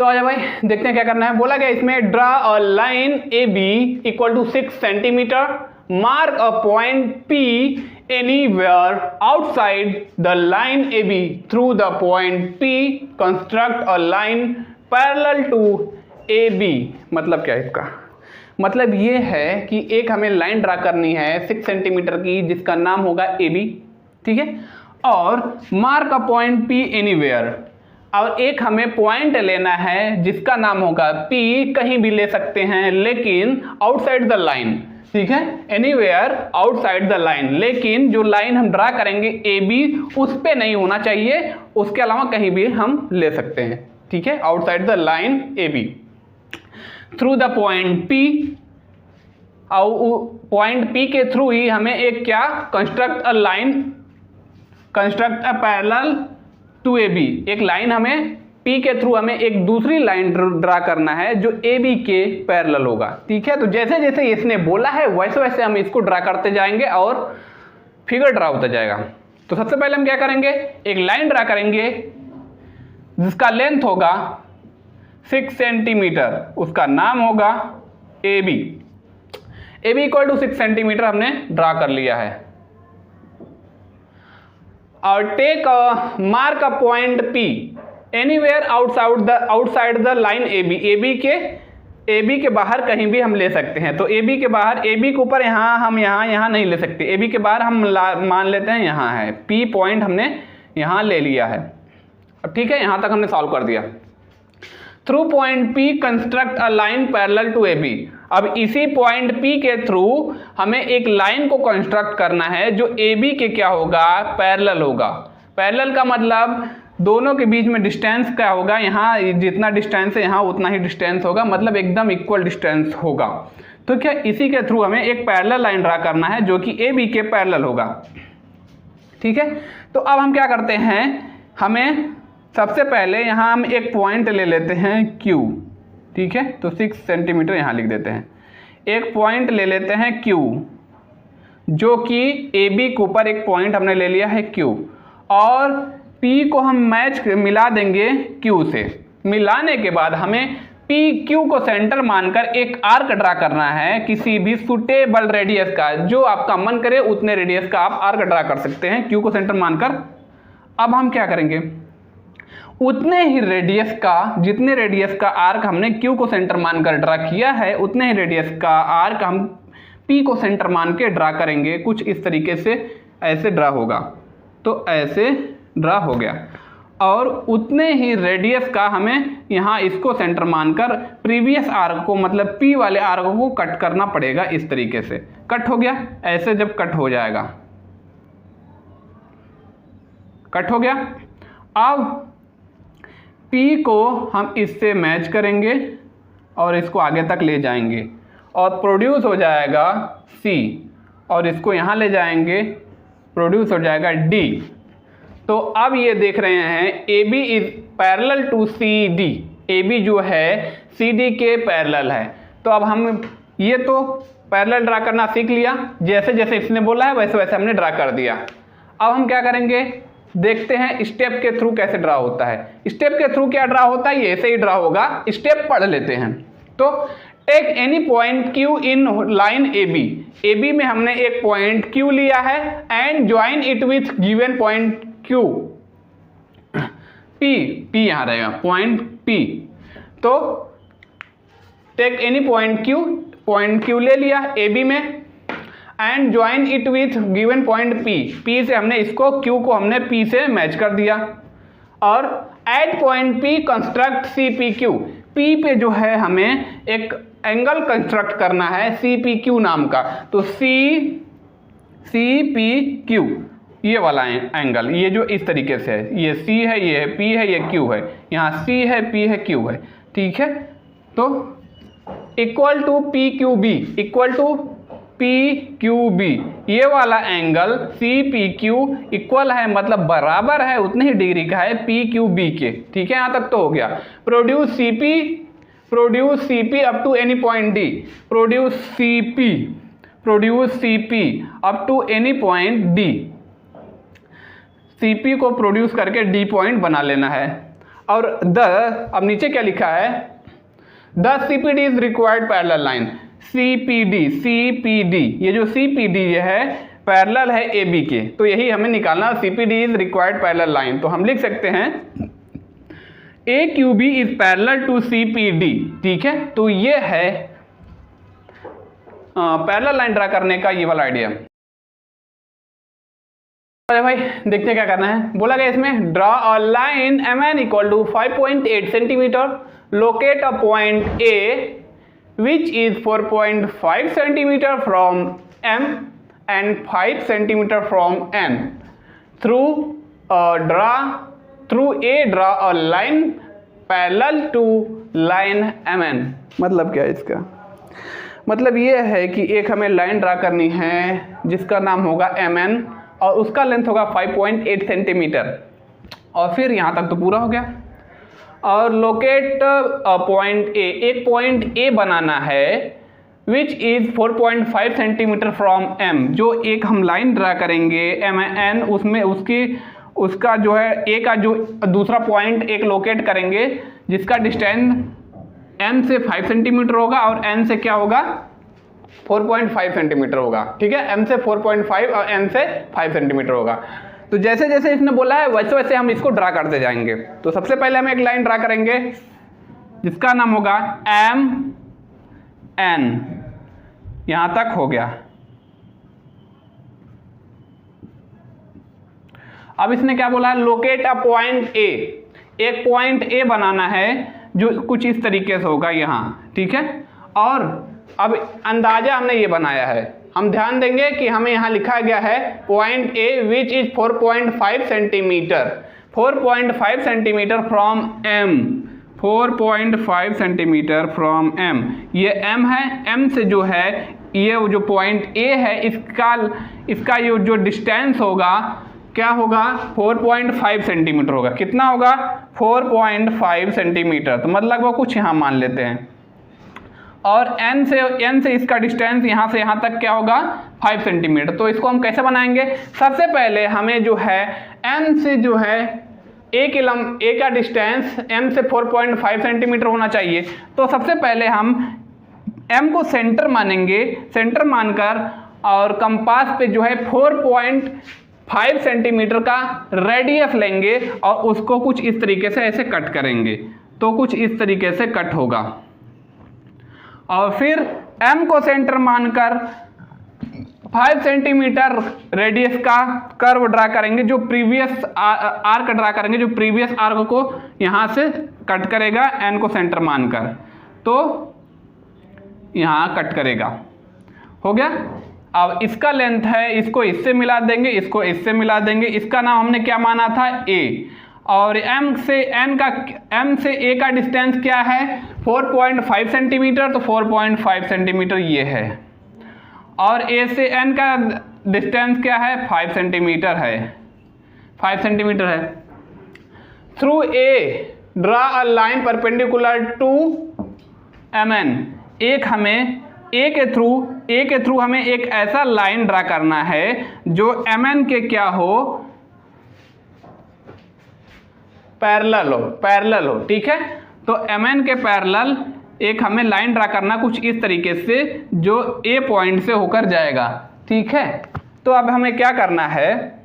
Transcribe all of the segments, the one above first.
तो आजा भाई देखते हैं क्या करना है। बोला गया इसमें draw a line A B equal to 6 centimetre, mark a point P anywhere outside the line A B through the point P, construct a line parallel to A B. मतलब क्या है इसका मतलब ये है कि एक हमें लाइन ड्रा करनी है 6 सेंटीमीटर की जिसका नाम होगा ए बी, ठीक है, और mark a point P anywhere, और एक हमें पॉइंट लेना है जिसका नाम होगा P, कहीं भी ले सकते हैं लेकिन आउटसाइड द लाइन, ठीक है, एनीवेयर आउटसाइड द लाइन, लेकिन जो लाइन हम ड्रा करेंगे ए बी उस पे नहीं होना चाहिए, उसके अलावा कहीं भी हम ले सकते हैं, ठीक है, outside the line A B through the point P, और पॉइंट P के थ्रू ही हमें एक क्या construct a line, construct a parallel to A B, एक लाइन हमें P के थ्रू हमें एक दूसरी लाइन ड्रा करना है जो ए बी के पैरेलल होगा, ठीक है। तो जैसे जैसे इसने बोला है वैसे वैसे हम इसको ड्रा करते जाएंगे और फिगर ड्रा होता जाएगा। तो सबसे पहले हम क्या करेंगे, एक लाइन ड्रा करेंगे जिसका लेंथ होगा 6 सेंटीमीटर, उसका नाम होगा A B. A B equal to 6 centimetre हमने ड्रा कर लिया है, और take mark a point P anywhere outside the line A B के बाहर कहीं भी हम ले सकते हैं। तो ए बी के बाहर, ए बी के ऊपर यहाँ हम यहाँ नहीं ले सकते, ए बी के बाहर हम मान लेते हैं यहाँ है P पॉइंट, हमने यहाँ ले लिया है, ठीक है, यहाँ तक हमने सॉल्व कर दिया। Through point P construct a line parallel to A B, अब इसी पॉइंट P के थ्रू हमें एक लाइन को कंस्ट्रक्ट करना है जो ए बी के क्या होगा, पैरेलल होगा। पैरेलल का मतलब दोनों के बीच में डिस्टेंस क्या होगा, यहाँ जितना डिस्टेंस है यहाँ उतना ही डिस्टेंस होगा, मतलब एकदम इक्वल डिस्टेंस होगा। तो क्या इसी के थ्रू हमें एक पैरेलल लाइन ड्रा करना है जो कि ए बी के पैरेलल होगा, ठीक है। तो अब हम क्या करते हैं, हमें सबसे पहले यहाँ हम एक पॉइंट ले लेते हैं Q, ठीक है, तो 6 सेंटीमीटर यहाँ लिख देते हैं। एक पॉइंट ले लेते हैं Q जो कि ए बी के ऊपर एक पॉइंट हमने ले लिया है Q, और P को हम मैच मिला देंगे Q से। मिलाने के बाद हमें P Q को सेंटर मानकर एक आर्क ड्रा करना है किसी भी सुटेबल रेडियस का, जो आपका मन करे उतने रेडियस का आप आर्क ड्रा कर सकते हैं Q को सेंटर मानकर। अब हम क्या करेंगे, उतने ही रेडियस का, जितने रेडियस का आर्क हमने Q को सेंटर मानकर ड्रा किया है उतने ही रेडियस का आर्क हम P को सेंटर मान के ड्रा करेंगे। कुछ इस तरीके से ऐसे ड्रा होगा, तो ऐसे ड्रा हो गया, और उतने ही रेडियस का हमें यहाँ इसको सेंटर मानकर प्रीवियस आर्क को, मतलब P वाले आर्क को कट करना पड़ेगा। इस तरीके से कट हो गया, ऐसे जब कट हो जाएगा, कट हो गया, अब P को हम इससे मैच करेंगे और इसको आगे तक ले जाएंगे और प्रोड्यूस हो जाएगा C, और इसको यहाँ ले जाएंगे, प्रोड्यूस हो जाएगा D। तो अब ये देख रहे हैं AB is parallel to CD, AB जो है CD के पैरेलल है। तो अब हम ये तो पैरेलल ड्रा करना सीख लिया, जैसे जैसे इसने बोला है वैसे वैसे हमने ड्रा कर दिया। अब हम क्या करेंगे, देखते हैं स्टेप के थ्रू कैसे ड्रा होता है। स्टेप के थ्रू क्या ड्रा होता है, ये ऐसे ही ड्रा होगा, स्टेप पढ़ लेते हैं। तो take any point Q in line AB में हमने एक पॉइंट Q लिया है and join it with given point Q, P यहाँ रहेगा पॉइंट P। तो टेक एनी पॉइंट Q ले लिया AB में and join it with given point P से हमने इसको Q को हमने P से मैच कर दिया, और at point P construct CPQ, P पे जो है हमें एक एंगल कंस्ट्रक्ट करना है CPQ नाम का। तो CPQ ये वाला एंगल, ये जो इस तरीके से है, ये C है, ये है P है, ये Q है, यहाँ C है, P है, Q है, ठीक है। तो equal to PQB, equal to PQB, ये वाला एंगल CPQ इक्वल है, मतलब बराबर है, उतने ही डिग्री का है PQB के, ठीक है। यहाँ तक तो हो गया। Produce CP up to any point D, produce CP up to any point D, CP को प्रोड्यूस करके D पॉइंट बना लेना है। और अब नीचे क्या लिखा है, the CPD is required parallel line. CPD ये जो CPD ये है पैरेलल है AB के, तो यही हमें निकालना, CPD is required parallel line. तो हम लिख सकते हैं AQB is parallel to CPD, ठीक है। तो ये है पैरेलल लाइन ड्रा करने का ये वाला आइडिया। अरे भाई देखते क्या करना है। बोला गया इसमें draw a line MN equal to 5.8 centimetre, locate a point A which is 4.5 centimeter from M and 5 centimeter from N. Through A draw a line parallel to line MN। मतलब क्या है इसका मतलब ये है कि एक हमें लाइन ड्रा करनी है जिसका नाम होगा MN और उसका लेंथ होगा 5.8 सेंटीमीटर, और फिर यहाँ तक तो पूरा हो गया। और लोकेट पॉइंट A, एक पॉइंट A बनाना है which is 4.5 centimetre from M, जो एक हम लाइन ड्रा करेंगे MN, उसमें उसका जो है A का जो दूसरा पॉइंट एक लोकेट करेंगे जिसका डिस्टेंस M से 5 सेंटीमीटर होगा और N से क्या होगा 4.5 सेंटीमीटर होगा, ठीक है। M से 4.5 और N से 5 सेंटीमीटर होगा। तो जैसे जैसे इसने बोला है वैसे वैसे हम इसको ड्रा करते जाएंगे। तो सबसे पहले हम एक लाइन ड्रा करेंगे जिसका नाम होगा MN, यहां तक हो गया। अब इसने क्या बोला है, लोकेट अ पॉइंट A, एक पॉइंट A बनाना है जो कुछ इस तरीके से होगा यहाँ, ठीक है। और अब अंदाजा हमने ये बनाया है, हम ध्यान देंगे कि हमें यहाँ लिखा गया है point A which is 4.5 centimetre, 4.5 centimetre from M, 4.5 centimetre from M। ये M है, M से जो है ये जो पॉइंट A है इसका ये जो डिस्टेंस होगा क्या होगा 4.5 सेंटीमीटर होगा। कितना होगा 4.5 सेंटीमीटर, तो मतलब वो कुछ यहाँ मान लेते हैं। और N से इसका डिस्टेंस यहाँ से यहाँ तक क्या होगा 5 सेंटीमीटर। तो इसको हम कैसे बनाएंगे, सबसे पहले हमें जो है N से जो है A का डिस्टेंस M से 4.5 सेंटीमीटर होना चाहिए। तो सबसे पहले हम M को सेंटर मानेंगे, सेंटर मानकर और कंपास पे जो है 4.5 सेंटीमीटर का रेडियस लेंगे और उसको कुछ इस तरीके से ऐसे कट करेंगे। तो कुछ इस तरीके से कट होगा। और फिर M को सेंटर मानकर 5 सेंटीमीटर रेडियस का कर्व ड्रा करेंगे, जो प्रीवियस आर्क ड्रा करेंगे, जो प्रीवियस आर्क को यहाँ से कट करेगा N को सेंटर मानकर, तो यहाँ कट करेगा। हो गया। अब इसका लेंथ है, इसको इससे मिला देंगे, इसको इससे मिला देंगे। इसका नाम हमने क्या माना था A, और M से A का डिस्टेंस क्या है 4.5 सेंटीमीटर, तो 4.5 सेंटीमीटर ये है। और A से N का डिस्टेंस क्या है 5 सेंटीमीटर है, 5 सेंटीमीटर है। Through A draw a line perpendicular to MN, एक हमें A के थ्रू हमें एक ऐसा लाइन ड्रा करना है जो MN के क्या हो पैरेलल हो, ठीक है। तो MN के पैरेलल एक हमें लाइन ड्रा करना कुछ इस तरीके से जो A पॉइंट से होकर जाएगा, ठीक है। तो अब हमें क्या करना है,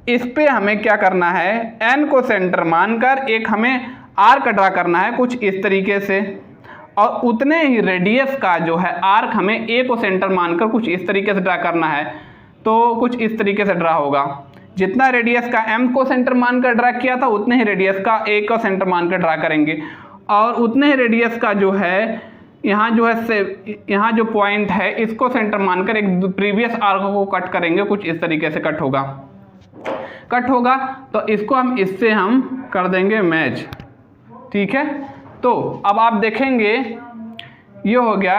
इस पे हमें क्या करना है N को सेंटर मानकर एक हमें आर्क ड्रा करना है कुछ इस तरीके से, और उतने ही रेडियस का जो है आर्क हमें A को सेंटर मानकर कुछ इस तरीके से ड्रा करना है। तो कुछ इस तरीके से ड्रा होगा, जितना रेडियस का M को सेंटर मानकर ड्रा किया था उतने ही रेडियस का A को सेंटर मानकर ड्रा करेंगे, और उतने ही रेडियस का जो है यहाँ जो है यहाँ जो पॉइंट है इसको सेंटर मानकर एक प्रीवियस आर्क को कट करेंगे, कुछ इस तरीके से कट होगा। तो इसको हम इससे हम कर देंगे मैच, ठीक है। तो अब आप देखेंगे ये हो गया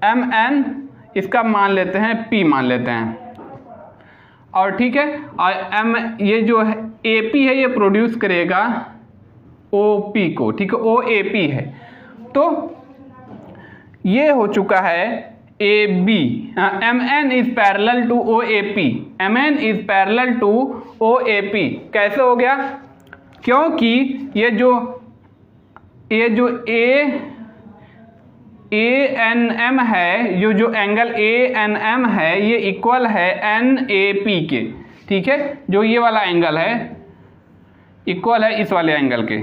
MN, इसका मान लेते हैं P मान लेते हैं, और ठीक है। और ये जो है AP है ये प्रोड्यूस करेगा OP को, ठीक है, OAP है। तो ये हो चुका है AB, MN is parallel to OAP, MN is parallel to OAP। कैसे हो गया, क्योंकि ये जो ANM है, जो एंगल ANM है ये इक्वल है NAP के, ठीक है। जो ये वाला एंगल है इक्वल है इस वाले एंगल के,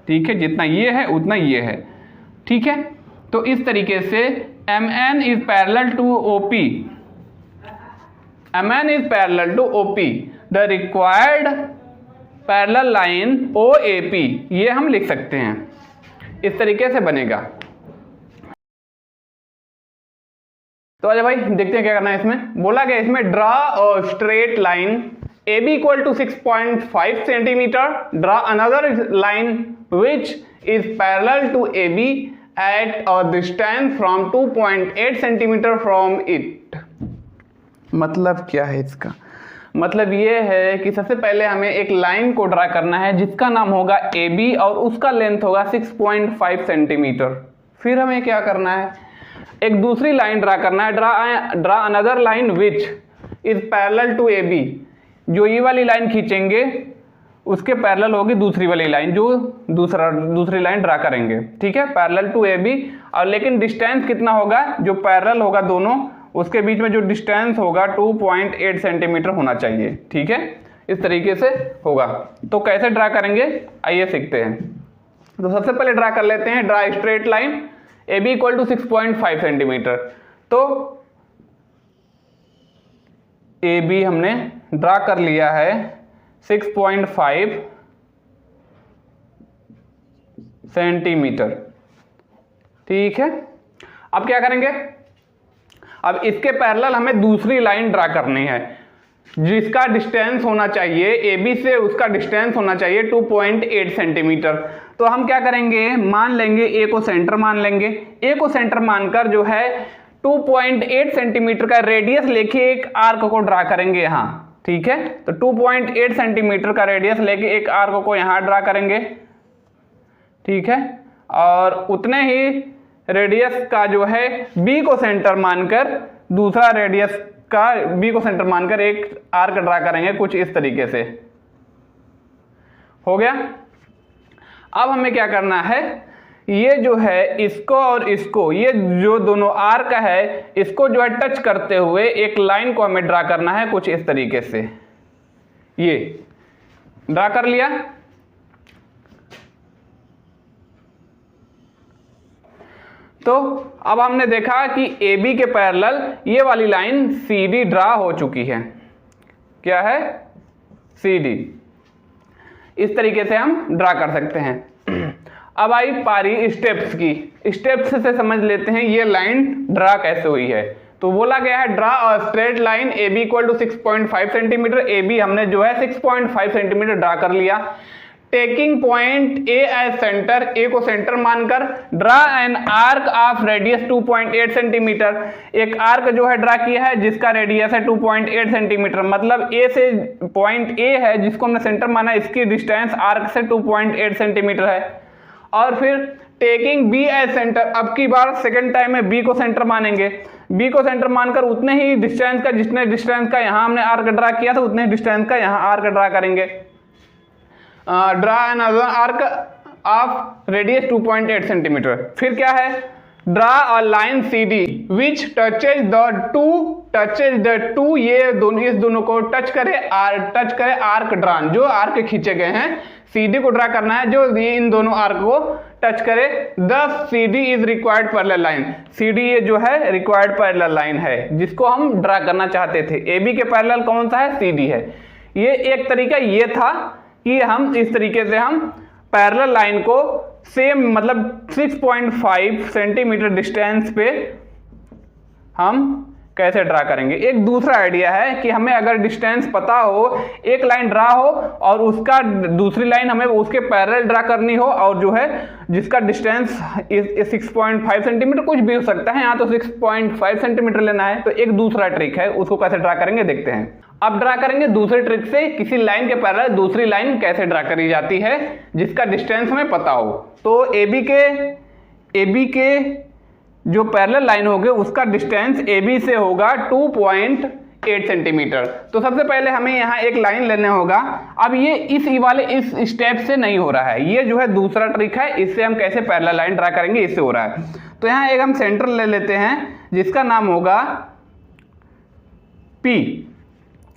ठीक है। जितना ये है उतना ये है, ठीक है। तो इस तरीके से MN is parallel to OP, MN is parallel to OP, the required parallel line OAP, ये हम लिख सकते हैं, इस तरीके से बनेगा। तो आजा भाई देखते हैं क्या करना है इसमें। बोला गया इसमें draw a straight line AB equal to 6.5 centimetre, draw another line which is parallel to AB at a distance from 2.8 centimetre from it. मतलब क्या है इसका? मतलब ये है कि सबसे पहले हमें एक लाइन को ड्रा करना है जिसका नाम होगा AB और उसका लेंथ होगा 6.5 सेंटीमीटर। फिर हमें क्या करना है, एक दूसरी लाइन ड्रा करना है, draw another line which is parallel to AB। जो ये वाली लाइन खींचेंगे उसके पैरेलल होगी दूसरी वाली लाइन, जो दूसरी लाइन ड्रा करेंगे, ठीक है, पैरेलल टू AB। और लेकिन डिस्टेंस कितना होगा, जो पैरेलल होगा दोनों उसके बीच में जो डिस्टेंस होगा 2.8 सेंटीमीटर होना चाहिए, ठीक है। इस तरीके से होगा। तो कैसे ड्रा करेंगे आइए सीखते हैं। तो सबसे पहले ड्रा कर लेते हैं, draw straight line AB equal to 6.5 centimetre. तो AB हमने ड्रा कर लिया है 6.5 सेंटीमीटर, ठीक है। अब क्या करेंगे, अब इसके पैरेलल हमें दूसरी लाइन ड्रा करनी है जिसका डिस्टेंस होना चाहिए AB से, उसका डिस्टेंस होना चाहिए 2.8 सेंटीमीटर। तो हम क्या करेंगे, मान लेंगे A को सेंटर मान लेंगे, A को सेंटर मानकर जो है 2.8 सेंटीमीटर का रेडियस लेके एक आर्क को ड्रा करेंगे यहाँ, ठीक है। तो 2.8 सेंटीमीटर का रेडियस लेके एक आर्क को यहाँ ड्रा करेंगे, ठीक है। और उतने ही रेडियस का जो है B को सेंटर मानकर दूसरा रेडियस का B को सेंटर मानकर एक आर्क ड्रा करेंगे कुछ इस तरीके से। हो गया। अब हमें क्या करना है, ये जो है इसको और इसको, ये जो दोनों आर्क है इसको जो है टच करते हुए एक लाइन को हमें ड्रा करना है कुछ इस तरीके से। ये ड्रा कर लिया। तो अब हमने देखा कि AB के पैरेलल ये वाली लाइन CD ड्रा हो चुकी है। क्या है, CD। इस तरीके से हम ड्रा कर सकते हैं। अब आई पारी स्टेप्स की। स्टेप्स से समझ लेते हैं ये लाइन ड्रा कैसे हुई है। तो बोला गया है draw a straight line AB equal to 6.5 centimetre. AB हमने जो है 6.5 सेंटीमीटर ड्रा कर लिया। Taking point A as centre, A को सेंटर मानकर draw an arc of radius 2.8 centimetre. एक आर्क जो है ड्रा किया है जिसका रेडियस है 2.8 सेंटीमीटर। मतलब A से पॉइंट A है जिसको हमने सेंटर माना, इसकी डिस्टेंस आर्क से 2.8 सेंटीमीटर है। और फिर टेकिंग B एज सेंटर, अब की बार सेकेंड टाइम में B को सेंटर मानेंगे। B को सेंटर मानकर उतने ही डिस्टेंस का, जितने डिस्टेंस का यहाँ हमने आर्क ड्रा किया था उतने डिस्टेंस का यहाँ आर्क ड्रा करेंगे। Draw an arc of radius 2.8 centimetre. फिर क्या है, draw a line CD which touches the two, ये दोनों, इस दोनों को टच करे आर्क ड्रान, जो आर्क खींचे गए हैं CD को ड्रा करना है जो ये इन दोनों आर्क को टच करे। दस CD is required parallel line. CD ये जो है रिक्वायर्ड पैरेलल लाइन है जिसको हम ड्रा करना चाहते थे। AB के पैरेलल कौन सा है, CD है। ये एक तरीका ये था कि हम इस तरीके से हम पैरेलल लाइन को सेम मतलब 6.5 सेंटीमीटर डिस्टेंस पे हम कैसे ड्रा करेंगे। एक दूसरा आइडिया है कि हमें अगर डिस्टेंस पता हो, एक लाइन ड्रा हो और उसका दूसरी लाइन हमें उसके पैरेलल ड्रा करनी हो और जो है जिसका डिस्टेंस 6.5 सेंटीमीटर, कुछ भी हो सकता है, यहाँ तो 6.5 सेंटीमीटर लेना है। तो एक दूसरा ट्रिक है, उसको कैसे ड्रा करेंगे देखते हैं। अब ड्रा करेंगे दूसरे ट्रिक से, किसी लाइन के पैरेलल दूसरी लाइन कैसे ड्रा करी जाती है जिसका डिस्टेंस हमें पता हो। तो AB के जो पैरेलल लाइन होगी उसका डिस्टेंस AB से होगा 2.8 2.8 सेंटीमीटर। तो सबसे पहले हमें यहाँ एक लाइन लेने होगा। अब ये इस वाले इस स्टेप से नहीं हो रहा है, ये जो है दूसरा ट्रिक है, इससे हम कैसे पैरेलल लाइन ड्रा करेंगे, इससे हो रहा है। तो यहाँ एक हम सेंटर ले लेते हैं जिसका नाम होगा P।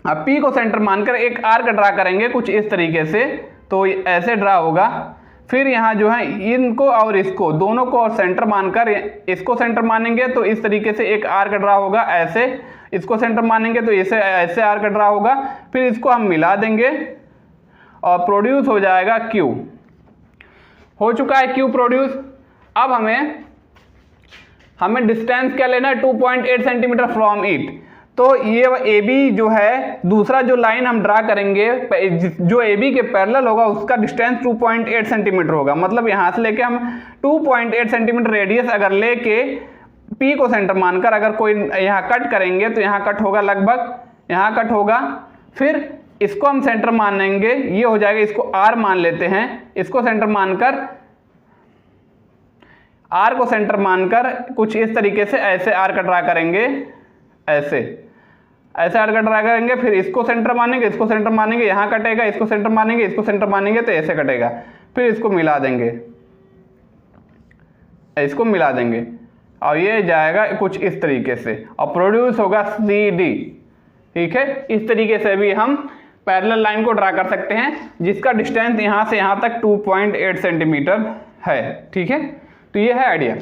अब P को सेंटर मानकर एक आर्क ड्रा करेंगे कुछ इस तरीके से, तो ऐसे ड्रा होगा। फिर यहाँ जो है इनको और इसको दोनों को और सेंटर मानकर इसको सेंटर मानेंगे तो इस तरीके से एक आर्क ड्रा होगा ऐसे, इसको सेंटर मानेंगे तो ऐसे ऐसे आर्क ड्रा होगा। फिर इसको हम मिला देंगे और प्रोड्यूस हो जाएगा Q। हो चुका है Q प्रोड्यूस। अब हमें डिस्टेंस क्या लेना है, 2.8 सेंटीमीटर फ्रॉम इट। तो ये AB जो है, दूसरा जो लाइन हम ड्रा करेंगे जो AB के पैरेलल होगा उसका डिस्टेंस 2.8 सेंटीमीटर होगा। मतलब यहाँ से लेके हम 2.8 सेंटीमीटर रेडियस अगर लेके P को सेंटर मानकर अगर कोई यहाँ कट करेंगे तो यहाँ कट होगा, लगभग यहाँ कट होगा। फिर इसको हम सेंटर मानेंगे, ये हो जाएगा, इसको R मान लेते हैं। इसको सेंटर मानकर R को सेंटर मानकर कुछ इस तरीके से ऐसे आर्क ड्रा करेंगे, ऐसे आर्क ड्रा करेंगे। फिर इसको सेंटर मानेंगे, इसको सेंटर मानेंगे, यहाँ कटेगा, इसको सेंटर मानेंगे, इसको सेंटर मानेंगे तो ऐसे कटेगा। फिर इसको मिला देंगे, इसको मिला देंगे और ये जाएगा कुछ इस तरीके से और प्रोड्यूस होगा CD। ठीक है, इस तरीके से भी हम पैरेलल लाइन को ड्रा कर सकते हैं जिसका डिस्टेंस यहाँ से यहाँ तक 2.8 सेंटीमीटर है। ठीक है, तो ये है आइडिया।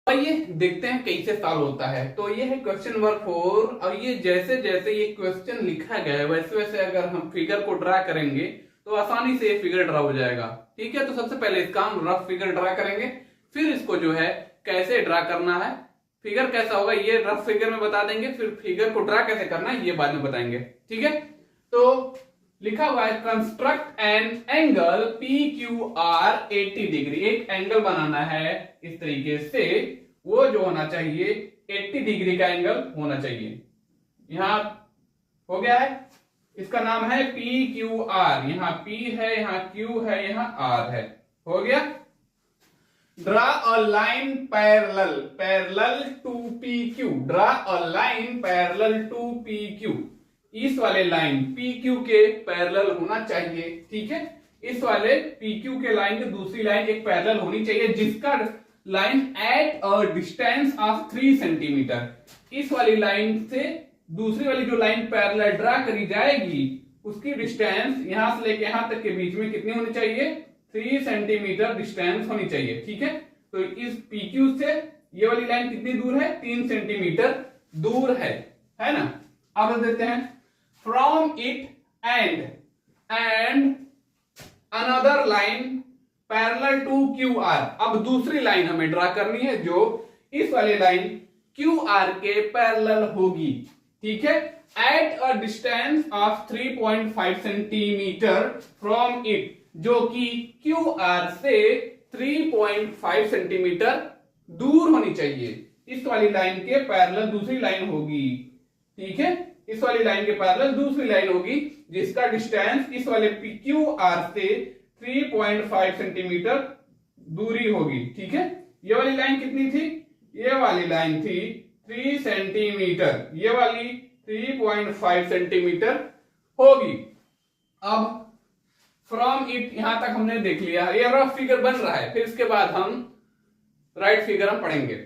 आइए देखते हैं कैसे सॉल्व होता है। तो ये है क्वेश्चन नंबर 4 और ये जैसे जैसे ये क्वेश्चन लिखा गया है वैसे वैसे अगर हम फिगर को ड्रा करेंगे तो आसानी से ये फिगर ड्रा हो जाएगा। ठीक है, तो सबसे पहले इसका हम रफ फिगर ड्रा करेंगे, फिर इसको जो है कैसे ड्रा करना है, फिगर कैसा होगा ये रफ फिगर में बता देंगे, फिर फिगर को ड्रा कैसे करना है ये बाद में बताएंगे। ठीक है, तो लिखा हुआ है construct an angle PQR 80 degree. एक एंगल बनाना है इस तरीके से, वो जो होना चाहिए 80 डिग्री का एंगल होना चाहिए। यहां हो गया है, इसका नाम है PQR। यहाँ P है, यहाँ Q है, यहाँ R है। हो गया। Draw a line parallel to PQ। Draw a line parallel to PQ। इस वाले लाइन PQ के पैरेलल होना चाहिए। ठीक है, इस वाले PQ के लाइन की दूसरी लाइन एक पैरेलल होनी चाहिए जिसका line at a distance of 3 centimetre. इस वाली लाइन से दूसरी वाली जो लाइन पैरेलल ड्रा करी जाएगी उसकी डिस्टेंस यहां से लेके यहां तक के बीच में कितनी होनी चाहिए, 3 सेंटीमीटर डिस्टेंस होनी चाहिए। ठीक है, तो इस PQ से ये वाली लाइन कितनी दूर है, 3 सेंटीमीटर दूर है ना। अब देते हैं from it and another line parallel to QR। अब दूसरी लाइन हमें ड्रा करनी है जो इस वाली लाइन QR के पैरेलल होगी। ठीक है, eight a distance of 3.5 centimetre from it, जो कि QR से 3.5 सेंटीमीटर दूर होनी चाहिए। इस वाली लाइन के पैरेलल दूसरी लाइन होगी। ठीक है, इस वाली लाइन के पैरेलल दूसरी लाइन होगी जिसका डिस्टेंस इस वाले QR से 3.5 सेंटीमीटर दूरी होगी। ठीक है, ये वाली लाइन कितनी थी, ये वाली लाइन थी 3 सेंटीमीटर, ये वाली 3.5 सेंटीमीटर होगी। अब फ्रॉम इट यहां तक हमने देख लिया, ये रफ फिगर बन रहा है। फिर इसके बाद हम राइट फिगर हम पढ़ेंगे।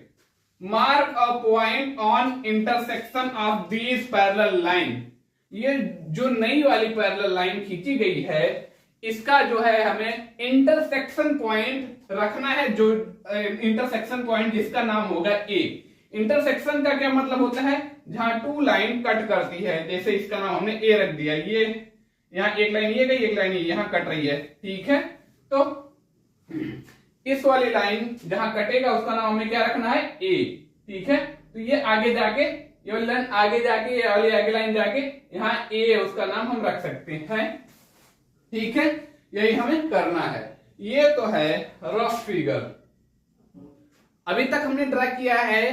Mark a point on intersection of these parallel line. ये जो नई वाली पैरेलल लाइन खींची गई है इसका जो है हमें इंटरसेक्शन पॉइंट रखना है, जो इंटरसेक्शन पॉइंट जिसका नाम होगा A। इंटरसेक्शन का क्या मतलब होता है, जहां 2 लाइन कट करती है। जैसे इसका नाम हमने A रख दिया, ये यहाँ एक लाइन ये गई, एक लाइन यहाँ कट रही है। ठीक है, तो इस वाली लाइन जहां कटेगा उसका नाम हमें क्या रखना है, A। ठीक है, तो ये आगे जाके ये वाली लाइन आगे जाके ये वाली आगे लाइन जाके यहाँ A है उसका नाम हम रख सकते हैं। ठीक है, यही हमें करना है। ये तो है रफ फिगर। अभी तक हमने ड्रा किया है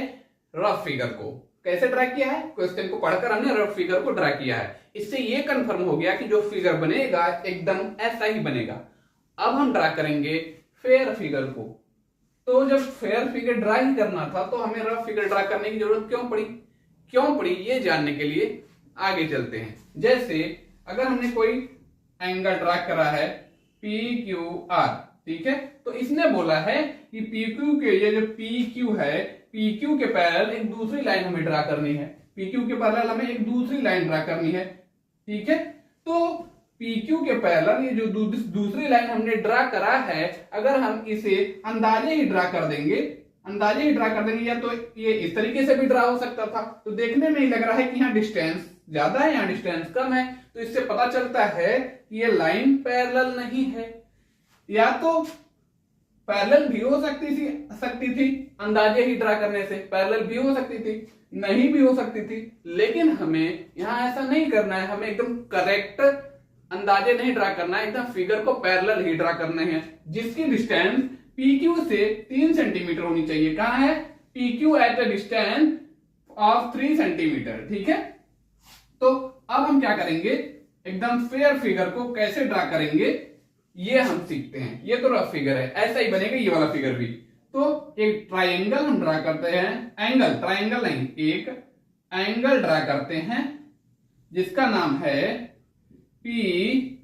रफ फिगर को। कैसे ड्रा किया है, क्वेश्चन को पढ़कर हमने रफ फिगर को ड्रा किया है। इससे ये कंफर्म हो गया कि जो फिगर बनेगा एकदम ऐसा ही बनेगा। अब हम ड्रा करेंगे फेयर फिगर को। तो जब फेयर फिगर ड्रा ही करना था तो हमें रफ फिगर ड्रा करने की जरूरत क्यों पड़ी, क्यों पड़ी ये जानने के लिए आगे चलते हैं। जैसे अगर हमने कोई एंगल ड्रा करा है PQR, ठीक है, तो इसने बोला है कि PQ के ये जो PQ है, PQ के पैरेलल एक दूसरी लाइन हमें ड्रा करनी है, PQ के पैरेलल हमें एक दूसरी लाइन ड्रा करनी है, ठीक है। तो PQ के पैरेलल ये जो दूसरी लाइन हमने ड्रा करा है, अगर हम इसे अंदाजे ही ड्रा कर देंगे या तो ये इस तरीके से भी ड्रा हो सकता था, तो देखने में ही लग रहा है कि यहाँ डिस्टेंस ज्यादा है, यहाँ डिस्टेंस कम है, तो इससे पता चलता है कि ये लाइन पैरेलल नहीं है। या तो पैरेलल भी हो सकती थी अंदाजे ही ड्रा करने से, पैरेलल भी हो सकती थी, नहीं भी हो सकती थी, लेकिन हमें यहां ऐसा नहीं करना है, हमें एकदम करेक्ट अंदाजे नहीं ड्रा करना है, एकदम फिगर को पैरेलल ही ड्रा करना है, जिसकी डिस्टेंस PQ से 3 सेंटीमीटर होनी चाहिए। कहां है? PQ eight a distance of 3 centimetre, ठीक है। तो अब हम क्या करेंगे, एकदम फेयर फिगर को कैसे ड्रा करेंगे ये हम सीखते हैं। ये तो रफ फिगर है, ऐसा ही बनेगा ये वाला फिगर भी। तो एक ट्राइंगल हम ड्रा करते हैं, ट्राइंगल नहीं, एक एंगल ड्रा करते हैं जिसका नाम है PQR।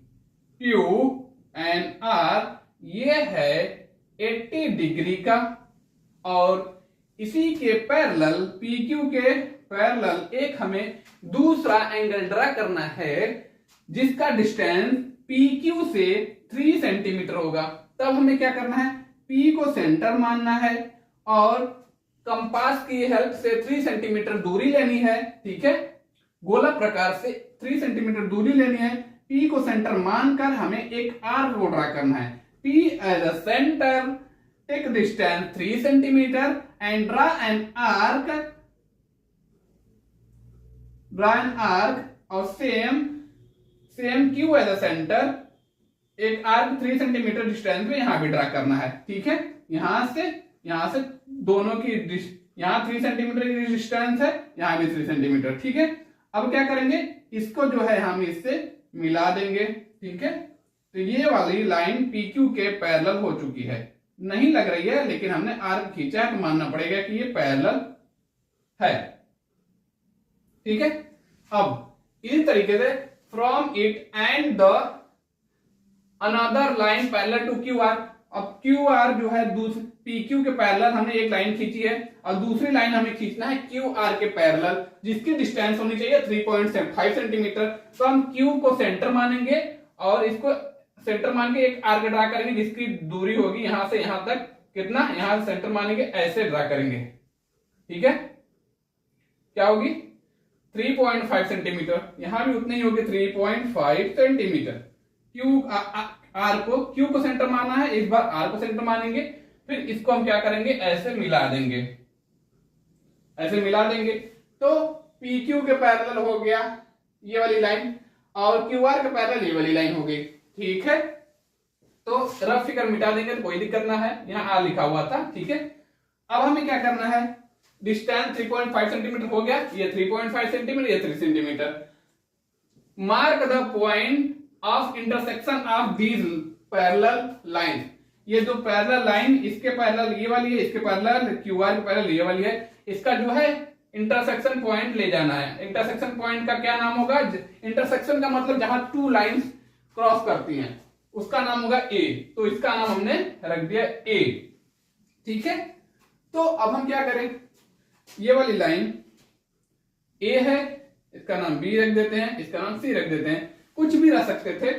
ये है 80 डिग्री का, और इसी के पैरेलल, PQ के पैरेलल एक हमें दूसरा एंगल ड्रा करना है जिसका डिस्टेंस PQ से 3 सेंटीमीटर होगा। तब हमें क्या करना है, P को सेंटर मानना है और कंपास की हेल्प से 3 सेंटीमीटर दूरी लेनी है, ठीक है। गोला प्रकार से 3 सेंटीमीटर दूरी लेनी है, P को सेंटर मानकर हमें एक आर्क को ड्रा करना है। P as a centre, take distance 3 centimetre and draw an arc और same Q as a centre, एक आर्क 3 सेंटीमीटर डिस्टेंस में यहां भी ड्रा करना है, ठीक है। यहां से दोनों की यहां 3 सेंटीमीटर की डिस्टेंस है, यहां भी 3 सेंटीमीटर, ठीक है। अब क्या करेंगे, इसको जो है हम इससे मिला देंगे, ठीक है। तो ये वाली लाइन PQ के पैरेलल हो चुकी है, नहीं लग रही है लेकिन हमने आर्क खींचा है तो मानना पड़ेगा कि ये पैरेलल है, ठीक है। अब इस तरीके से from it and the another line parallel to QR। अब QR जो है PQ के पैरेलल हमने एक लाइन खींची है और दूसरी लाइन हमें खींचना है QR के पैरेलल, जिसकी डिस्टेंस होनी चाहिए 3.5 सेंटीमीटर। तो हम Q को सेंटर मानेंगे और इसको सेंटर मान के एक आर्क ड्रा करेंगे जिसकी दूरी होगी यहां से यहां तक, कितना, यहां से सेंटर मानेंगे, ऐसे ड्रा करेंगे, ठीक है। क्या होगी, 3.5 सेंटीमीटर, यहां भी उतनी ही होगी 3.5 सेंटीमीटर। Q को सेंटर माना है, इस बार R को सेंटर मानेंगे, फिर इसको हम क्या करेंगे, ऐसे मिला देंगे, तो PQ के पैरेलल हो गया ये वाली लाइन और QR के पैरेलल ये वाली लाइन हो गई, ठीक है। तो रफ फिगर मिटा देंगे तो कोई दिक्कत ना है, यहां R लिखा हुआ था, ठीक है। अब हमें क्या करना है, डिस्टेंस 3.5 सेंटीमीटर हो गया, ये 3.5 सेंटीमीटर, ये 3 centimetre. Mark the point of intersection of these parallel line. ये जो पैरेलल लाइन, इसके पैरेलल ये वाली है, इसके पैरेलल QR के पैरेलल ये वाली है, इसका जो है इंटरसेक्शन पॉइंट ले जाना है। इंटरसेक्शन पॉइंट का क्या नाम होगा, इंटरसेक्शन का मतलब जहां 2 लाइंस क्रॉस करती हैं उसका नाम होगा A, तो इसका नाम हमने रख दिया A, ठीक है। तो अब हम क्या करें, ये वाली लाइन A है, इसका नाम B रख देते हैं, इसका नाम C रख देते हैं, कुछ भी रख सकते थे,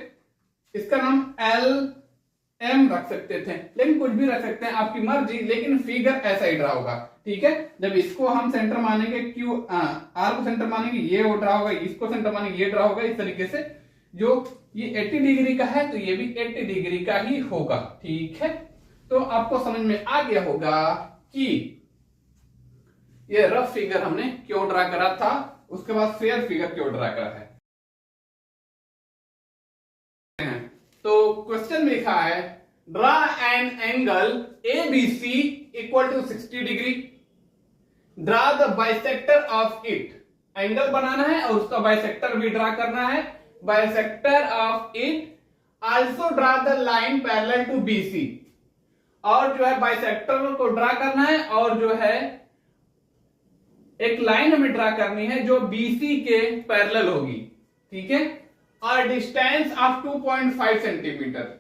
इसका नाम LM रख सकते थे, लेकिन कुछ भी रख सकते हैं, आपकी मर्जी, लेकिन फिगर ऐसा ही ड्रा होगा, ठीक है। जब इसको हम सेंटर मानेंगे, R को सेंटर मानेंगे, ये ड्रा होगा, इसको सेंटर मानेंगे, ये ड्रा होगा, इस तरीके से। जो ये 80 डिग्री का है तो ये भी 80 डिग्री का ही होगा, ठीक है। तो आपको समझ में आ गया होगा कि ये रफ फिगर हमने क्यों ड्रा करा था, उसके बाद फेयर फिगर क्यों ड्रा करा है। तो क्वेश्चन में लिखा है, draw an angle ABC equal to 60 degree, draw the bisector of it. Angle बनाना है और उसका बाइसेक्टर भी ड्रा करना है, bisector of it. Also draw the line parallel to BC, और जो है बाइसेक्टर को ड्रा करना है और जो है एक लाइन हमें ड्रा करनी है जो BC के पैरेलल होगी, ठीक है, और डिस्टेंस ऑफ 2.5 सेंटीमीटर।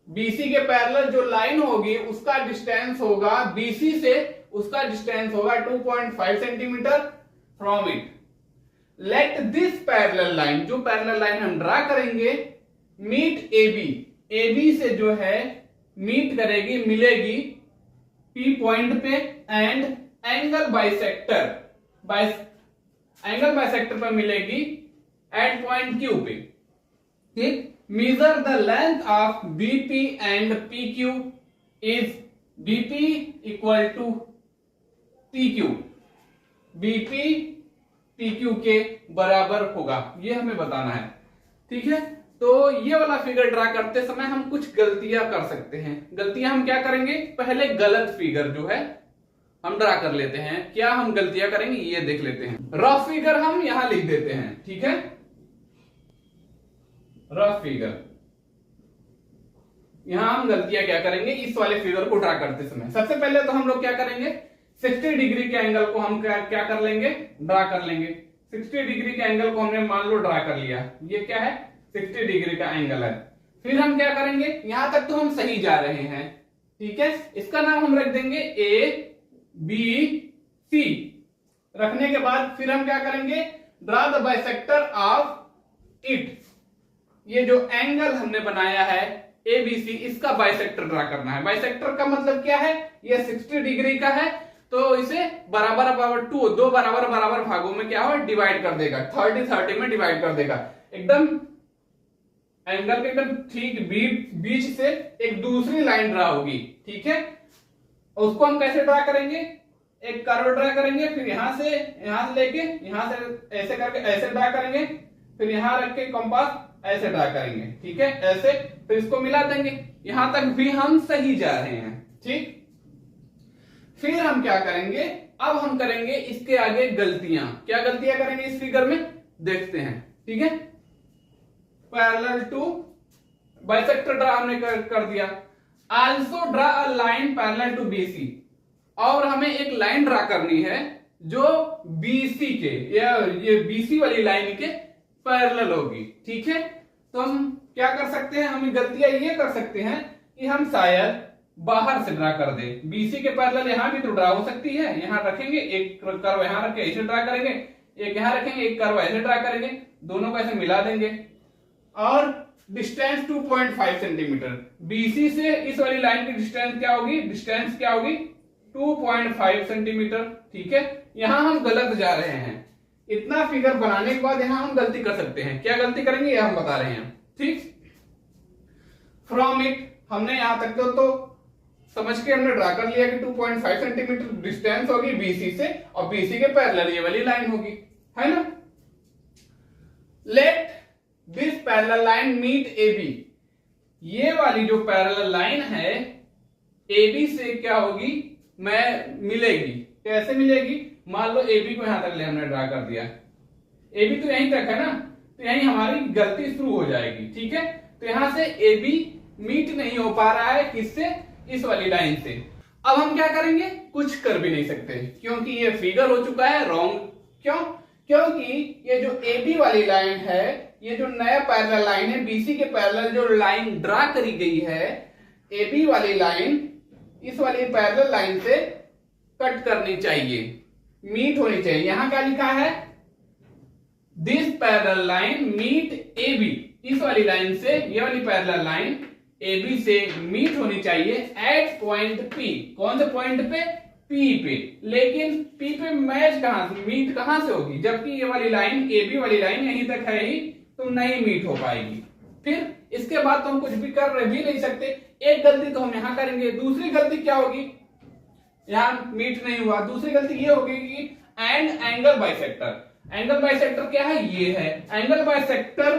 BC के पैरेलल जो लाइन होगी उसका डिस्टेंस होगा BC से, उसका डिस्टेंस होगा 2.5 centimetre from it. Let this parallel line, जो पैरेलल लाइन हम ड्रा करेंगे, मीट AB से जो है मीट करेगी, मिलेगी P पॉइंट पे, एंड एंगल बाइसेक्टर पे मिलेगी एट पॉइंट Q पे, ठीक। Measure the length of BP and PQ is BP equal to PQ, BP PQ के बराबर होगा, ये हमें बताना है, ठीक है। तो ये वाला फिगर ड्रा करते समय हम कुछ गलतियां कर सकते हैं। गलतियां हम क्या करेंगे, पहले गलत फिगर जो है हम ड्रा कर लेते हैं। क्या हम गलतियां करेंगे ये देख लेते हैं। रफ फिगर हम यहां लिख देते हैं, ठीक है, रफ फिगर। यहां हम गलतियां क्या करेंगे इस वाले फिगर को ड्रा करते समय। सबसे पहले तो हम लोग क्या करेंगे, 60 डिग्री के एंगल को हम क्या कर लेंगे, ड्रा कर लेंगे। 60 डिग्री के एंगल को हमने मान लो ड्रा कर लिया, ये क्या है 60 डिग्री का एंगल है। फिर हम क्या करेंगे, यहां तक तो हम सही जा रहे हैं, ठीक है, इसका नाम हम रख देंगे ABC। रखने के बाद फिर हम क्या करेंगे, draw the bisector of it. ये जो एंगल हमने बनाया है ABC, इसका बाइसेक्टर ड्रा करना है। बाइसेक्टर का मतलब क्या है, ये 60 डिग्री का है तो इसे बराबर दो बराबर भागों में क्या हो डिवाइड कर देगा, 30 में डिवाइड कर देगा। एकदम एंगल के एकदम ठीक बीच से एक दूसरी लाइन ड्रा होगी, ठीक है। उसको हम कैसे ड्रा करेंगे, एक कर्व ड्रा करेंगे, फिर यहां से लेके यहां से ऐसे करके ऐसे ड्रा करेंगे, फिर यहां रख के कंपास ऐसे ड्रा करेंगे, ठीक है, ऐसे। फिर इसको मिला देंगे, यहां तक भी हम सही जा रहे हैं, ठीक। फिर हम क्या करेंगे, अब हम करेंगे इसके आगे गलतियां। क्या गलतियां करेंगे इस फिगर में देखते हैं, ठीक है। पैरेलल टू बाइसेक्टर ड्रा हमने कर दिया। Also draw a line parallel to BC, और हमें एक लाइन ड्रा करनी है जो BC के ये BC वाली लाइन के पैरेलल होगी, ठीक है। तो हम क्या कर सकते हैं, हम गलतियां ये कर सकते हैं कि हम शायद बाहर से ड्रा कर दे। BC के पैरेलल यहां भी तो ड्रा हो सकती है, यहां रखेंगे एक कर्व, यहां रख के ऐसे ड्रा करेंगे, एक यहां रखेंगे एक कर्व ऐसे ड्रा करेंगे, दोनों को ऐसे मिला देंगे। और डिस्टेंस 2.5 सेंटीमीटर, BC से इस वाली लाइन की डिस्टेंस क्या होगी, 2.5 सेंटीमीटर, ठीक है। यहां हम गलत जा रहे हैं। इतना फिगर बनाने के बाद यहां हम गलती कर सकते हैं। क्या गलती करेंगे ये हम बता रहे हैं, ठीक। फ्रॉम इट, हमने यहां तक तो समझ के हमने ड्रा कर लिया कि 2.5 सेंटीमीटर डिस्टेंस होगी BC से, और BC के पैरेलल ये वाली लाइन होगी, है ना। Let this parallel line meet AB, ये वाली जो पैरेलल लाइन है AB से क्या होगी, मिलेगी। कैसे मिलेगी, मान लो AB को यहां तक ले हमने ड्रा कर दिया, AB तो यहीं तक है ना, तो यहीं हमारी गलती शुरू हो जाएगी, ठीक है। तो यहां से AB मीट नहीं हो पा रहा है, किससे, इस वाली लाइन से। अब हम क्या करेंगे, कुछ कर भी नहीं सकते क्योंकि ये फिगर हो चुका है रॉन्ग। क्यों, क्योंकि ये जो AB वाली लाइन है, ये जो नया पैरेलल लाइन है, BC के पैरेलल जो लाइन ड्रा करी गई है, AB वाली लाइन इस वाली पैरेलल लाइन से कट करनी चाहिए, मीट होनी चाहिए। यहां क्या लिखा है, this parallel line meet AB, इस वाली लाइन से ये वाली पैरेलल लाइन AB से मीट होनी चाहिए एट पॉइंट P। कौन से पॉइंट पे, P पे। लेकिन P पे मैच कहां से, मीट कहां से होगी, जबकि ये वाली लाइन AB वाली लाइन यहीं तक है ही, तो नहीं मीट हो पाएगी। फिर इसके बाद तो हम कुछ भी कर भी नहीं सकते। एक गलती तो हम यहां करेंगे, दूसरी गलती क्या होगी, यहां मीट नहीं हुआ, दूसरी गलती ये होगी कि एंगल बाइसेक्टर। एंगल बाइसेक्टर क्या है, ये है angle bisector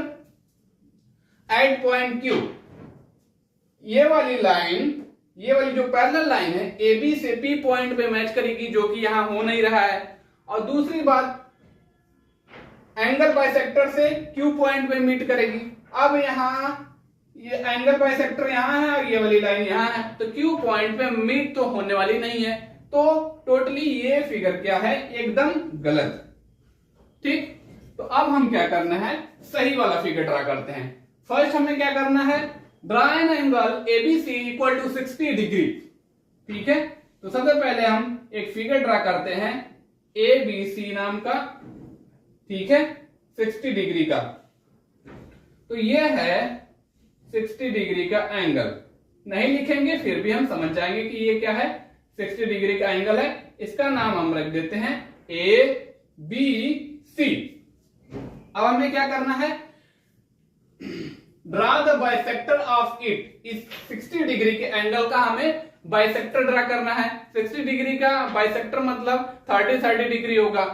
at point Q। ये वाली जो पैरेलल लाइन है AB से P पॉइंट पे मैच करेगी, जो कि यहां हो नहीं रहा है। और दूसरी बात, एंगल बाइसेक्टर से Q पॉइंट पे मीट करेगी। अब यहां ये एंगल बाइसेक्टर यहां है और ये वाली लाइन यहां है, तो Q पॉइंट पे मीट तो होने वाली नहीं है, तो टोटली ये फिगर क्या है, एकदम गलत। ठीक, तो अब हम क्या करना है, सही वाला फिगर ड्रा करते हैं। फर्स्ट हमें क्या करना है, draw an angle ABC equal to 60 degree. ठीक है, तो सबसे पहले हम एक फिगर ड्रा करते हैं एबीसी नाम का। ठीक है, 60 डिग्री का। तो ये है 60 डिग्री का एंगल। नहीं लिखेंगे फिर भी हम समझ जाएंगे कि ये क्या है, 60 डिग्री का एंगल है। इसका नाम हम रख देते हैं ए बी सी। अब हमें क्या करना है, draw the bisector of it. इस 60 डिग्री के एंगल का हमें बाइसेक्टर ड्रा करना है। 60 डिग्री का बाइसेक्टर मतलब 30 डिग्री होगा।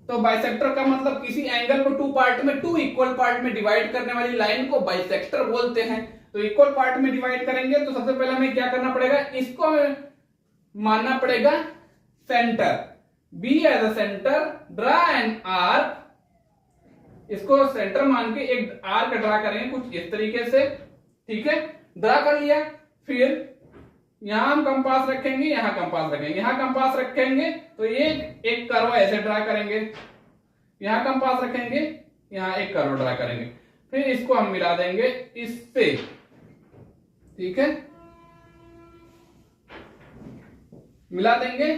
तो बाइसेक्टर का मतलब किसी एंगल को टू पार्ट में, टू इक्वल पार्ट में डिवाइड करने वाली लाइन को बाइसेक्टर बोलते हैं। तो इक्वल पार्ट में डिवाइड करेंगे तो सबसे पहले हमें क्या करना पड़ेगा, इसको मानना पड़ेगा centre, B as a centre, draw an arc. इसको सेंटर मान के एक आर्क ड्रा करेंगे कुछ इस तरीके से। ठीक है, ड्रा कर लिया। फिर यहां हम कंपास रखेंगे, यहां कंपास रखेंगे, यहां कंपास रखेंगे तो ये एक कर्व ऐसे ड्रा करेंगे। यहां कंपास रखेंगे, यहां एक कर्व ड्रा करेंगे। फिर इसको हम मिला देंगे इससे। ठीक है, मिला देंगे,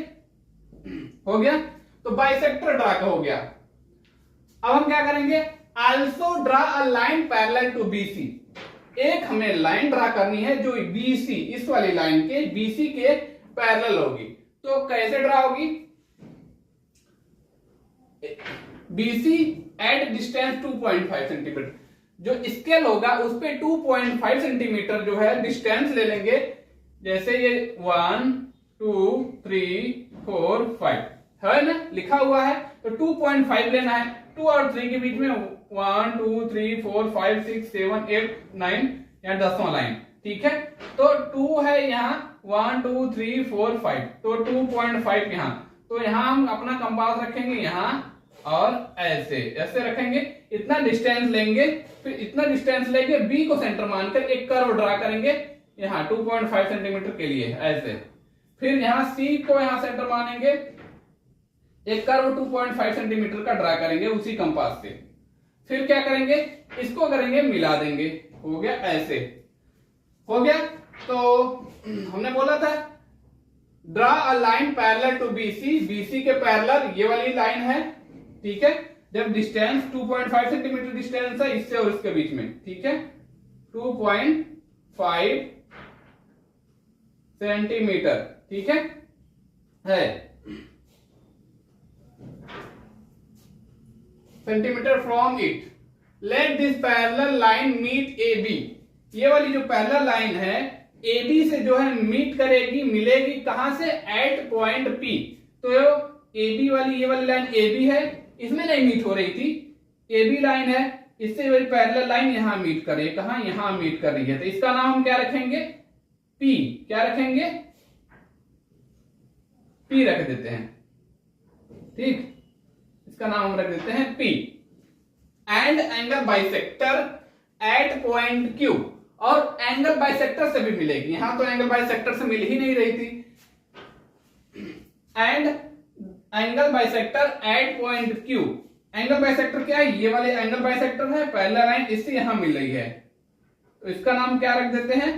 हो गया। तो बाइसेक्टर ड्रा का हो गया। अब हम क्या करेंगे, also draw a line parallel to BC. एक हमें लाइन ड्रा करनी है जो बीसी, इस वाली लाइन के बीसी के पैरेलल होगी। तो कैसे ड्रा होगी, बीसी एट डिस्टेंस 2.5 सेंटीमीटर। जो स्केल होगा उस पे 2.5 सेंटीमीटर जो है डिस्टेंस ले लेंगे। जैसे ये 1 2 3 4 5 है ना, लिखा हुआ है। तो 2.5 लेना है। 2 और 3 के बीच में 1 2 3 4 5 6 7 8 9, यहाँ 10वां लाइन। ठीक है, तो 2 है यहाँ, 1 2 3 4 5, तो 2.5 यहाँ। तो यहाँ हम अपना कंपास रखेंगे यहाँ और ऐसे ऐसे रखेंगे। इतना डिस्टेंस लेंगे, फिर इतना डिस्टेंस लेके बी को सेंटर मानकर एक कर्व ड्रा करेंगे यहाँ 2.5 सेंटीमीटर के लिए ऐसे। फिर यहाँ सी को यहाँ सेंटर मानेंगे, एक कर्व 2.5 सेंटीमीटर का ड्रा करेंगे उसी कंपास से। फिर क्या करेंगे, इसको करेंगे मिला देंगे। हो गया, ऐसे हो गया। तो हमने बोला था draw a line parallel to BC. BC के पैरेलल ये वाली लाइन है। ठीक है, जब डिस्टेंस 2.5 सेंटीमीटर डिस्टेंस है इससे और इसके बीच में। ठीक है, 2.5 सेंटीमीटर। ठीक है centimetre from it. Let this parallel line meet A B. ये वाली जो पैरेलल लाइन है ए बी से जो है मीट करेगी, मिलेगी कहां से, एट पॉइंट पी। तो ए बी वाली, ये वाली लाइन ए बी है, इसमें नहीं मीट हो रही थी, ए बी लाइन है, इससे वाली पैरेलल लाइन यहां मीट कर रही है। कहां, यहां मीट कर रही है। तो इसका नाम हम क्या रखेंगे, पी। क्या रखेंगे, पी रख देते हैं। ठीक, इसका नाम हम रख देते हैं P. And angle bisector at point Q. और एंगल बाइसेक्टर से भी मिलेगी, यहां तो एंगल बाइसेक्टर से मिल ही नहीं रही थी। And angle bisector at point Q. Angle bisector क्या है, ये वाले एंगल बाइसेक्टर है, पैरेलल लाइन इससे यहां मिल रही है। तो इसका नाम क्या रख देते हैं,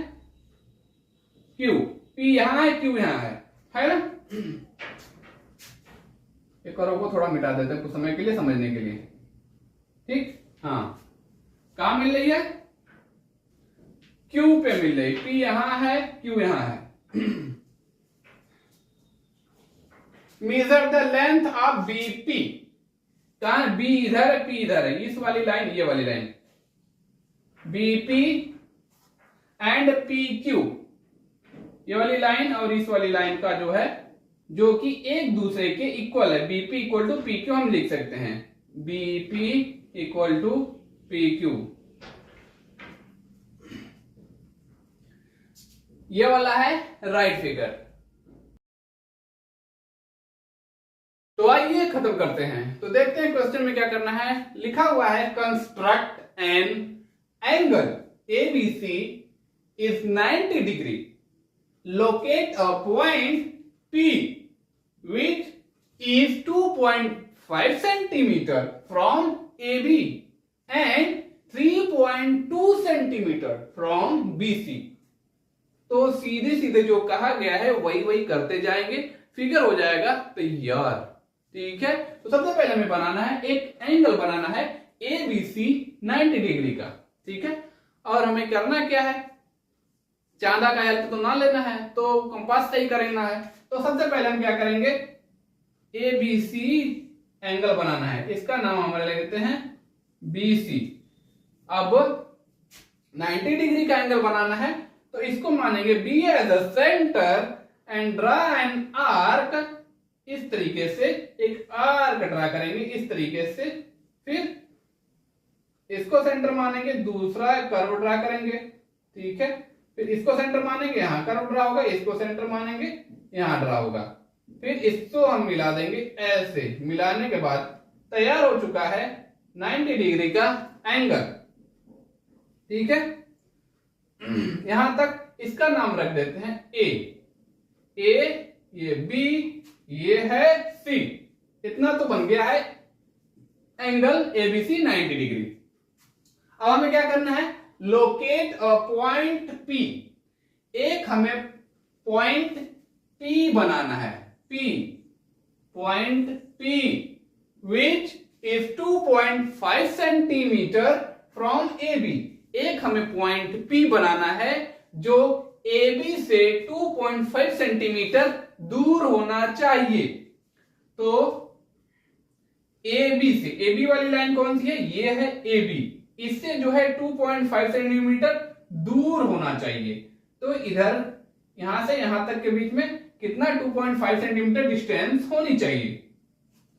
क्यू। पी यहां है, क्यू यहां है ना। एक करो को थोड़ा मिटा देते हैं कुछ समय के लिए, समझने के लिए। ठीक, हाँ, कहां मिल रही है, क्यू पे मिल रही। पी यहां है, क्यू यहां है। Measure the length of BP. कहां, बी इधर है, पी इधर है, इस वाली लाइन, ये वाली line, BP and P Q, ये वाली लाइन और इस वाली लाइन का जो है, जो कि एक दूसरे के इक्वल है। BP equal to P Q हम लिख सकते हैं, BP equal to P Q. ये वाला है राइट फिगर। तो आइए खत्म करते हैं। तो देखते हैं क्वेश्चन में क्या करना है। लिखा हुआ है construct N angle ABC is 90 degree, locate a point P which is 2.5 centimeter from AB and 3.2 centimeter from BC। तो सीधे सीधे जो कहा गया है वही वही करते जाएंगे, फिगर हो जाएगा तैयार। ठीक है, तो सबसे पहले हमें बनाना है, एक एंगल बनाना है ABC 90 डिग्री का। ठीक है, और हमें करना क्या है, चांदा का हेल्प तो ना लेना है, तो कंपास का ही करना है। तो सबसे पहले हम क्या करेंगे, ABC एंगल बनाना है, इसका नाम हम ले लेते हैं BC। अब 90 डिग्री का एंगल बनाना है, तो इसको मानेंगे B as a centre and draw an arc. इस तरीके से एक आर्क ड्रा करेंगे, इस तरीके से, फिर इसको सेंटर मानेंगे, दूसरा कर्व ड्रा करेंगे। ठीक है, फिर इसको सेंटर मानेंगे, यहां कर्व ड्रा होगा, इसको सेंटर मानेंगे, यहां ड्रा होगा, फिर इसको हम मिला देंगे ऐसे। मिलाने के बाद तैयार हो चुका है 90 डिग्री का एंगल। ठीक है, यहां तक इसका नाम रख देते हैं ए, ये बी, ये है सी। इतना तो बन गया है एंगल एबीसी 90 डिग्री। अब हमें क्या करना है, लोकेट अ पॉइंट पी। एक हमें पॉइंट पी बनाना है, point P which is 2.5 centimetre from AB। एक हमें पॉइंट P बनाना है जो AB से 2.5 सेंटीमीटर दूर होना चाहिए। तो AB से, AB वाली लाइन कौन सी है, ये है AB, इससे जो है 2.5 सेंटीमीटर दूर होना चाहिए। तो इधर यहां से यहां तक के बीच में कितना 2.5 सेंटीमीटर डिस्टेंस होनी चाहिए।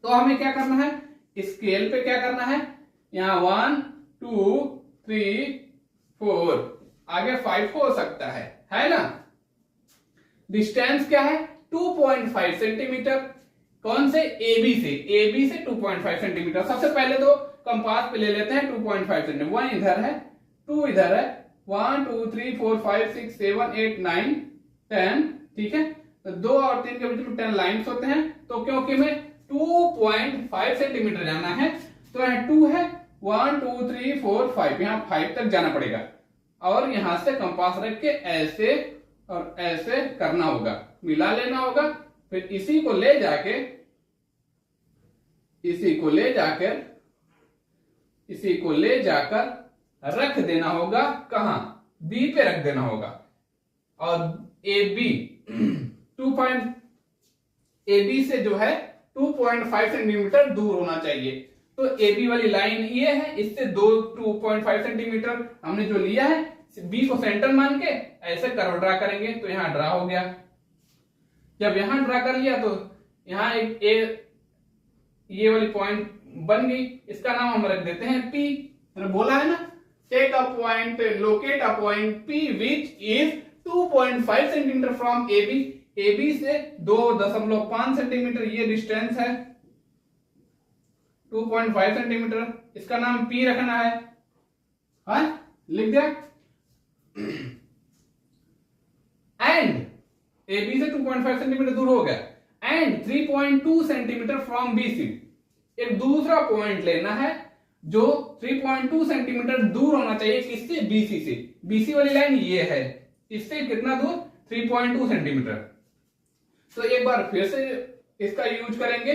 तो हमें क्या करना है, स्केल पे क्या करना है, यहां 1 2 3 4, आगे 5 हो सकता है ना। डिस्टेंस क्या है, 2.5 सेंटीमीटर। कौन से, AB से, AB से 2.5 सेंटीमीटर। सबसे पहले तो कंपास पे ले लेते हैं 2.5 सेंटीमीटर। 1 इधर है, 2 इधर है, 1 2 3 4 5 6 7 8 9 10। ठीक है, तो 2 और 3 के बीच में 10 लाइंस होते हैं। तो क्योंकि हमें 2.5 सेंटीमीटर जाना है, तो यहाँ 2 है, 1 2 3 4 5, यहाँ 5 तक जाना पड़ेगा। और यहां से कंपास रख के ऐसे और ऐसे करना होगा, मिला लेना होगा। फिर इसी को ले जाकर रख देना होगा, कहां, बी पे रख देना होगा। और AB AB से जो है 2.5 सेंटीमीटर दूर होना चाहिए। तो AB वाली लाइन ये है, इससे 2.5 सेंटीमीटर हमने जो लिया है, B को सेंटर मान के ऐसे कर्व ड्रा करेंगे। तो यहां ड्रा हो गया। जब यहां ड्रा कर लिया तो यहां एक ये वाली पॉइंट बन गई, इसका नाम हम रख देते हैं P। मैंने बोला है ना, take a point, locate a point P which is 2.5 centimetre from AB। AB से 2.5 सेंटीमीटर ये डिस्टेंस है, 2.5 सेंटीमीटर। इसका नाम P रखना है। हाँ, लिख दिया। एंड AB से 2.5 सेंटीमीटर दूर हो गया। And 3.2 centimetre from BC। एक दूसरा पॉइंट लेना है जो 3.2 सेंटीमीटर दूर होना चाहिए, किससे, BC से। BC वाली लाइन ये है, इससे कितना दूर, 3.2 सेंटीमीटर। तो एक बार फिर से इसका यूज करेंगे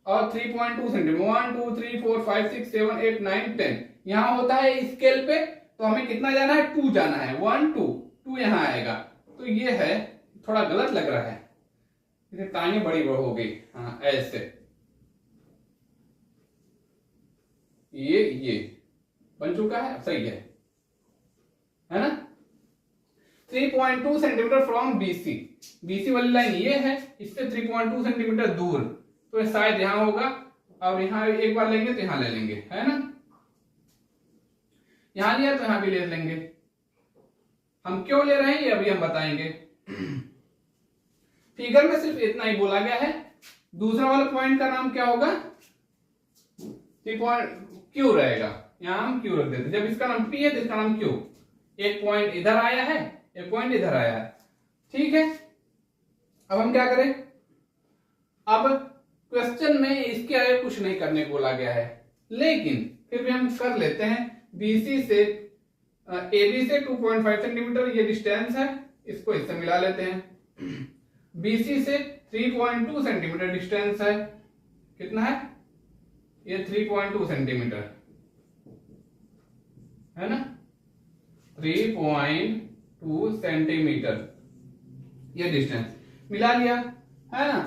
और 3.2 सेंटीमीटर, 1 2 3 4 5 6 7 8 9 10 यहां होता है स्केल पे। तो हमें कितना जाना है, 2 जाना है, 1 2 यहां आएगा। तो ये है, थोड़ा गलत लग रहा है, इसे टांगे बड़ी हो गई। हाँ, ऐसे ये बन चुका है, सही है ना। 3.2 सेंटीमीटर फ्रॉम BC वाली लाइन ये है, इससे 3.2 सेंटीमीटर दूर। तो शायद यहां होगा, और यहां एक बार लेंगे तो यहां ले लेंगे, है ना। यहां लिया तो यहां भी ले लेंगे। हम क्यों ले रहे हैं ये अभी हम बताएंगे। फिगर में सिर्फ इतना ही बोला गया है। दूसरा वाला पॉइंट का नाम क्या होगा, Q रहेगा। यहां हम Q रख देते। जब इसका नाम P है तो इसका नाम Q। एक पॉइंट इधर आया है, एक पॉइंट इधर आया है। ठीक है, अब हम क्या करें, अब क्वेश्चन में इसके आगे कुछ नहीं करने को बोला गया है, लेकिन फिर भी हम कर लेते हैं। बीसी से AB से 2.5 सेंटीमीटर ये डिस्टेंस है, इसको इससे मिला लेते हैं। BC से 3.2 सेंटीमीटर डिस्टेंस है, कितना है ये 3.2 सेंटीमीटर है ना, 3.2 सेंटीमीटर ये डिस्टेंस मिला लिया है ना।